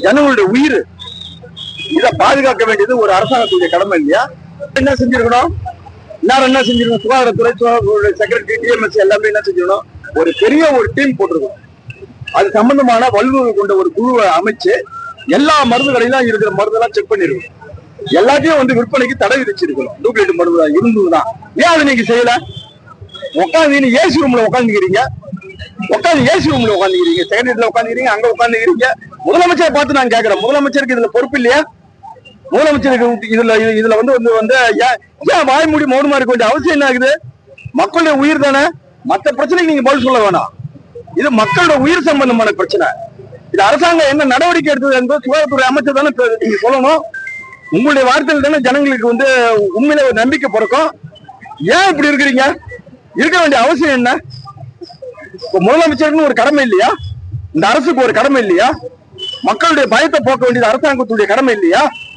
ஜனங்களுடைய உயிர், இதை பாதுகாக்க வேண்டியது ஒரு அரசாங்கத்துடைய கடமை இல்லையா? என்ன செஞ்சிருக்கணும்? என்ன செஞ்சிருக்கணும்? சுகாதாரத்துறை செக்ரட்டரி, டிஎம்எஸ் எல்லாமே என்ன செஞ்சிருக்கணும்? ஒரு பெரிய ஒரு டீம் போட்டிருக்கணும். அது சம்பந்தமான வல்லுநர்கள் கொண்ட ஒரு குழுவை அமைச்சு எல்லா மருந்துகளையும் இருக்கிற மருந்தெல்லாம் செக் பண்ணிருக்கணும். எல்லாத்தையும் விற்பனைக்கு தடை விதிச்சிருக்கணும். டூப்ளிகேட் மருந்து இருந்ததுதான். ஏன் அதை நீங்க செய்யல? உட்காந்து ஏசி ரூம்ல உட்காந்துக்கிறீங்க, செக்ரட்டரியில உட்காந்துக்கிறீங்க, அங்க உட்காந்துக்கிறீங்க. முதலமைச்சரை பார்த்து நான் கேட்கிறேன், முதலமைச்சருக்கு இதுல பொறுப்பு இல்லையா? முதலமைச்சருக்கு இதுல ஏன் வாய்மூடி மௌனமா இருக்க வேண்டிய அவசியம் என்ன ஆகுது? மக்களுடைய உயிர் தானே, மற்ற பிரச்சனைக்கு நீங்க பதில் சொல்ல வேணாம். இது மக்களோட உயிர் சம்பந்தமான பிரச்சனை. இது அரசாங்கம் என்ன நடவடிக்கை எடுத்தது என்பது சுகாதாரத்துறை அமைச்சர் தானே நீங்க சொல்லணும். உங்களுடைய வார்த்தைகள் தானே ஜனங்களுக்கு உண்மையில ஒரு நம்பிக்கை பிறக்கும். ஏன் இப்படி இருக்கிறீங்க? இருக்க வேண்டிய அவசியம் என்ன? முதலமைச்சருக்கு ஒரு கடமை இல்லையா? இந்த அரசுக்கு ஒரு கடமை இல்லையா? மக்களுடைய பயத்தை போக்க வேண்டியது அரசாங்கத்துடைய கடமை இல்லையா?